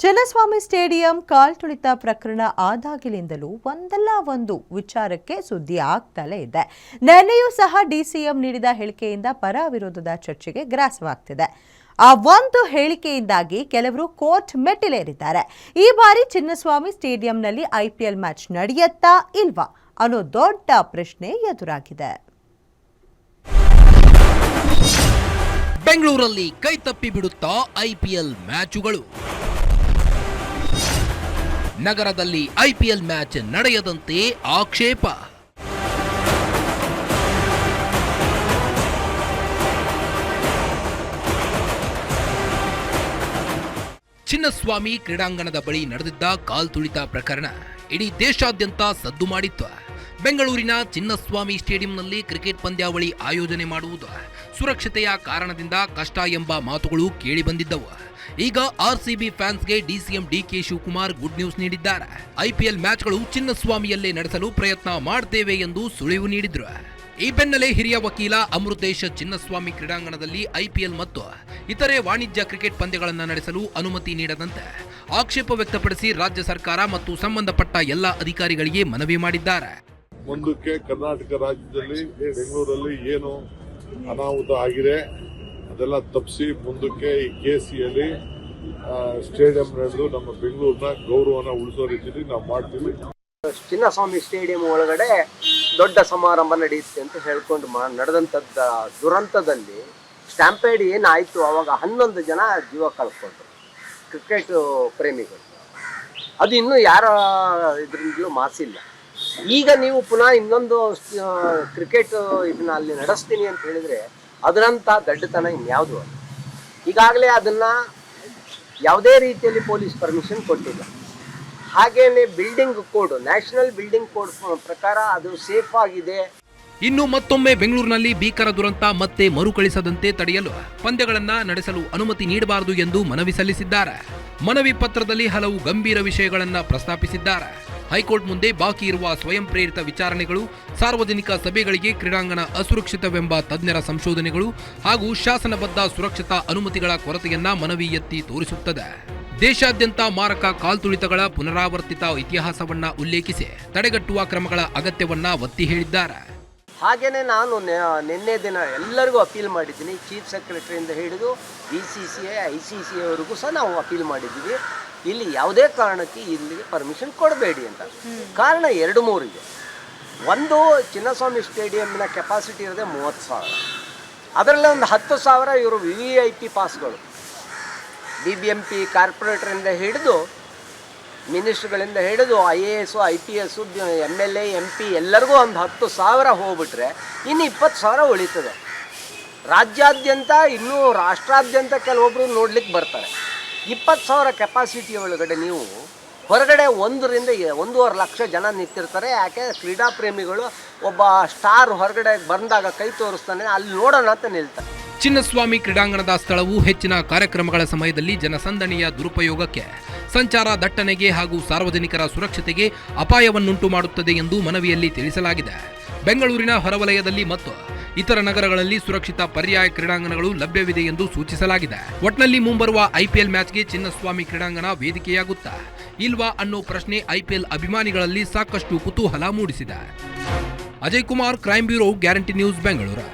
Chinnaswamy stadium ಕಾಲ್ತುಳಿತ ಪ್ರಕರಣ ಆದಾಗಿನಿಂದಲೂ ಒಂದಲ್ಲ ಒಂದು ವಿಚಾರಕ್ಕೆ ಸುದ್ದಿ ಆಗ್ತಲೇ ಇದೆ. ನೆನ್ನೆಯೂ ಸಹ ಡಿಸಿಎಂ ನೀಡಿದ ಹೇಳಿಕೆಯಿಂದ ಪರ ವಿರೋಧದ ಚರ್ಚೆಗೆ ಗ್ರಾಸವಾಗ್ತಿದೆ. ಆ ಒಂದು ಹೇಳಿಕೆಯಿಂದಾಗಿ ಕೆಲವರು ಕೋರ್ಟ್ ಮೆಟ್ಟಿಲೇರಿದ್ದಾರೆ. ಈ ಬಾರಿ ಚಿನ್ನಸ್ವಾಮಿ ಸ್ಟೇಡಿಯಂನಲ್ಲಿ ಐಪಿಎಲ್ ಮ್ಯಾಚ್ ನಡೆಯುತ್ತಾ ಇಲ್ವಾ ಅನ್ನೋ ದೊಡ್ಡ ಪ್ರಶ್ನೆ ಎದುರಾಗಿದೆ. ಬೆಂಗಳೂರಲ್ಲಿ ಕೈತಪ್ಪಿ ಬಿಡುತ್ತಾ ಐಪಿಎಲ್ ಮ್ಯಾಚುಗಳು. ನಗರದಲ್ಲಿ ಐಪಿಎಲ್ ಮ್ಯಾಚ್ ನಡೆಯದಂತೆ ಆಕ್ಷೇಪ. ಚಿನ್ನಸ್ವಾಮಿ ಕ್ರೀಡಾಂಗಣದ ಬಳಿ ನಡೆದಿದ್ದ ಕಾಲ್ತುಳಿತ ಪ್ರಕರಣ ಇಡೀ ದೇಶಾದ್ಯಂತ ಸದ್ದು ಮಾಡಿತ್ತು. ಬೆಂಗಳೂರಿನ ಚಿನ್ನಸ್ವಾಮಿ ಸ್ಟೇಡಿಯಂನಲ್ಲಿ ಕ್ರಿಕೆಟ್ ಪಂದ್ಯಾವಳಿ ಆಯೋಜನೆ ಮಾಡುವುದು ಸುರಕ್ಷತೆಯ ಕಾರಣದಿಂದ ಕಷ್ಟ ಎಂಬ ಮಾತುಗಳು ಕೇಳಿಬಂದಿದ್ದವು. ಈಗ ಆರ್ಸಿಬಿ ಫ್ಯಾನ್ಸ್ಗೆ DCM DK Shivakumar good news ನೀಡಿದ್ದಾರೆ. ಐಪಿಎಲ್ ಮ್ಯಾಚ್ಗಳು ಚಿನ್ನಸ್ವಾಮಿಯಲ್ಲೇ ನಡೆಸಲು ಪ್ರಯತ್ನ ಮಾಡ್ತೇವೆ ಎಂದು ಸುಳಿವು ನೀಡಿದ್ರು. ಈ ಬೆನ್ನಲ್ಲೇ ಹಿರಿಯ ವಕೀಲ ಅಮೃತೇಶ್ ಚಿನ್ನಸ್ವಾಮಿ ಕ್ರೀಡಾಂಗಣದಲ್ಲಿ ಐಪಿಎಲ್ ಮತ್ತು ಇತರೆ ವಾಣಿಜ್ಯ ಕ್ರಿಕೆಟ್ ಪಂದ್ಯಗಳನ್ನು ನಡೆಸಲು ಅನುಮತಿ ನೀಡದಂತೆ ಆಕ್ಷೇಪ ವ್ಯಕ್ತಪಡಿಸಿ ರಾಜ್ಯ ಸರ್ಕಾರ ಮತ್ತು ಸಂಬಂಧಪಟ್ಟ ಎಲ್ಲ ಅಧಿಕಾರಿಗಳಿಗೆ ಮನವಿ ಮಾಡಿದ್ದಾರೆ. ಮುಂದಕ್ಕೆ ಕರ್ನಾಟಕ ರಾಜ್ಯದಲ್ಲಿ ಬೆಂಗಳೂರಲ್ಲಿ ಏನು ಅನಾಹುತ ಆಗಿದೆ ಅದೆಲ್ಲ ತಪ್ಪಿಸಿ ಮುಂದಕ್ಕೆ ಈ ಕೆಸಿಯಲ್ಲಿ ಸ್ಟೇಡಿಯಂ ನಡೆದು ನಮ್ಮ ಬೆಂಗಳೂರಿನ ಗೌರವನ ಉಳಿಸೋ ರೀತಿಯಲ್ಲಿ ನಾವು ಮಾಡ್ತೀವಿ. ಚಿನ್ನಸ್ವಾಮಿ ಸ್ಟೇಡಿಯಂ ಒಳಗಡೆ ದೊಡ್ಡ ಸಮಾರಂಭ ನಡೆಯುತ್ತೆ ಅಂತ ಹೇಳ್ಕೊಂಡು ನಡೆದಂಥದ್ದ ದುರಂತದಲ್ಲಿ ಸ್ಟ್ಯಾಂಪೇಡ್ ಏನಾಯಿತು, ಅವಾಗ 11 ಜನ ಜೀವ ಕಳ್ಕೊಂಡ್ರು ಕ್ರಿಕೆಟ್ ಪ್ರೇಮಿಗಳು. ಅದು ಇನ್ನೂ ಯಾರ ಇದರಿಂದಲೂ ಮಾಸಿಲ್ಲ. ಈಗ ನೀವು ಪುನಃ ಇನ್ನೊಂದು ಕ್ರಿಕೆಟ್ ಇದನ್ನ ಅಲ್ಲಿ ನಡೆಸ್ತೀನಿ ಅಂತ ಹೇಳಿದ್ರೆ ಅದರಂಥ ದಡ್ಡತನ ಇನ್ಯಾವುದು. ಈಗಾಗಲೇ ಅದನ್ನ ಯಾವುದೇ ರೀತಿಯಲ್ಲಿ ಪೊಲೀಸ್ ಪರ್ಮಿಷನ್ ಕೊಟ್ಟಿಲ್ಲ. ಹಾಗೇನೆ building code, national building code ಪ್ರಕಾರ ಅದು ಸೇಫ್ ಆಗಿದೆ. ಇನ್ನು ಮತ್ತೊಮ್ಮೆ ಬೆಂಗಳೂರಿನಲ್ಲಿ ಭೀಕರ ದುರಂತ ಮತ್ತೆ ಮರುಕಳಿಸದಂತೆ ತಡೆಯಲು ಪಂದ್ಯಗಳನ್ನ ನಡೆಸಲು ಅನುಮತಿ ನೀಡಬಾರದು ಎಂದು ಮನವಿ ಸಲ್ಲಿಸಿದ್ದಾರೆ. ಮನವಿ ಪತ್ರದಲ್ಲಿ ಹಲವು ಗಂಭೀರ ವಿಷಯಗಳನ್ನ ಪ್ರಸ್ತಾಪಿಸಿದ್ದಾರೆ. ಹೈಕೋರ್ಟ್ ಮುಂದೆ ಬಾಕಿ ಇರುವ ಸ್ವಯಂ ಪ್ರೇರಿತ ವಿಚಾರಣೆಗಳು, ಸಾರ್ವಜನಿಕ ಸಭೆಗಳಿಗೆ ಕ್ರೀಡಾಂಗಣ ಅಸುರಕ್ಷಿತವೆಂಬ ತಜ್ಞರ ಸಂಶೋಧನೆಗಳು ಹಾಗೂ ಶಾಸನಬದ್ಧ ಸುರಕ್ಷತಾ ಅನುಮತಿಗಳ ಕೊರತೆಯನ್ನ ಮನವಿ ಎತ್ತಿ ತೋರಿಸುತ್ತದೆ. ದೇಶಾದ್ಯಂತ ಮಾರಕ ಕಾಲ್ತುಳಿತಗಳ ಪುನರಾವರ್ತಿತ ಇತಿಹಾಸವನ್ನ ಉಲ್ಲೇಖಿಸಿ ತಡೆಗಟ್ಟುವ ಕ್ರಮಗಳ ಅಗತ್ಯವನ್ನ ಒತ್ತಿ ಹೇಳಿದ್ದಾರೆ. ಹಾಗೇನೆ ನಾನು ನಿನ್ನೆ ದಿನ ಎಲ್ಲರಿಗೂ ಅಪೀಲ್ ಮಾಡಿದ್ದೀನಿ. ಚೀಫ್ ಸೆಕ್ರೆಟರಿಯಿಂದ ಹಿಡಿದು BCCI ICC ಅವರಿಗೂ ಸಹ ನಾವು ಅಪೀಲ್ ಮಾಡಿದ್ದೀವಿ. ಇಲ್ಲಿ ಯಾವುದೇ ಕಾರಣಕ್ಕೆ ಇಲ್ಲಿಗೆ ಪರ್ಮಿಷನ್ ಕೊಡಬೇಡಿ ಅಂತ. ಕಾರಣ 2-3 ಇದೆ. ಒಂದು, ಚಿನ್ನಸ್ವಾಮಿ ಸ್ಟೇಡಿಯಂನ ಕೆಪಾಸಿಟಿ ಇರೋದೇ 30,000. ಅದರಲ್ಲಿ ಒಂದು 10,000 ಇವರು VIP ಪಾಸ್ಗಳು. BBMP ಕಾರ್ಪೊರೇಟರಿಂದ ಹಿಡಿದು ಮಿನಿಸ್ಟ್ರುಗಳಿಂದ ಹಿಡಿದು IAS IPS MLA MP ಎಲ್ಲರಿಗೂ ಒಂದು 10,000 ಹೋಗ್ಬಿಟ್ರೆ ಇನ್ನು 20,000 ಉಳಿತದೆ. ರಾಜ್ಯಾದ್ಯಂತ ಇನ್ನೂ ರಾಷ್ಟ್ರಾದ್ಯಂತ ಕೆಲವೊಬ್ಬರು ನೋಡ್ಲಿಕ್ಕೆ ಬರ್ತಾರೆ. 20,000 ಕೆಪಾಸಿಟಿ ಒಳಗಡೆ ನೀವು ಹೊರಗಡೆ 1ರಿಂದ 1.5 ಲಕ್ಷ ಜನ ನಿಂತಿರ್ತಾರೆ. ಯಾಕೆ ಕ್ರೀಡಾ ಪ್ರೇಮಿಗಳು ಒಬ್ಬ ಸ್ಟಾರ್ ಹೊರಗಡೆ ಬಂದಾಗ ಕೈ ತೋರಿಸ್ತಾನೆ, ಅಲ್ಲಿ ನೋಡೋಣ ಅಂತ ನಿಲ್ತಾರೆ. ಚಿನ್ನಸ್ವಾಮಿ ಕ್ರೀಡಾಂಗಣದ ಸ್ಥಳವು ಹೆಚ್ಚಿನ ಕಾರ್ಯಕ್ರಮಗಳ ಸಮಯದಲ್ಲಿ ಜನಸಂದಣಿಯ ದುರುಪಯೋಗಕ್ಕೆ, ಸಂಚಾರ ದಟ್ಟಣೆಗೆ ಹಾಗೂ ಸಾರ್ವಜನಿಕರ ಸುರಕ್ಷತೆಗೆ ಅಪಾಯವನ್ನುಂಟು ಮಾಡುತ್ತದೆ ಎಂದು ಮನವಿಯಲ್ಲಿ ತಿಳಿಸಲಾಗಿದೆ. ಬೆಂಗಳೂರಿನ ಹೊರವಲಯದಲ್ಲಿ ಮತ್ತು ಇತರ ನಗರಗಳಲ್ಲಿ ಸುರಕ್ಷಿತ ಪರ್ಯಾಯ ಕ್ರೀಡಾಂಗಣಗಳು ಲಭ್ಯವಿದೆ ಎಂದು ಸೂಚಿಸಲಾಗಿದೆ. ಒಟ್ನಲ್ಲಿ ಮುಂಬರುವ ಐಪಿಎಲ್ ಮ್ಯಾಚ್ಗೆ ಚಿನ್ನಸ್ವಾಮಿ ಕ್ರೀಡಾಂಗಣ ವೇದಿಕೆಯಾಗುತ್ತಾ ಇಲ್ವಾ ಅನ್ನೋ ಪ್ರಶ್ನೆ ಐಪಿಎಲ್ ಅಭಿಮಾನಿಗಳಲ್ಲಿ ಸಾಕಷ್ಟು ಕುತೂಹಲ ಮೂಡಿಸಿದೆ. Ajay Kumar, crime bureau, guarantee news, Bengaluru.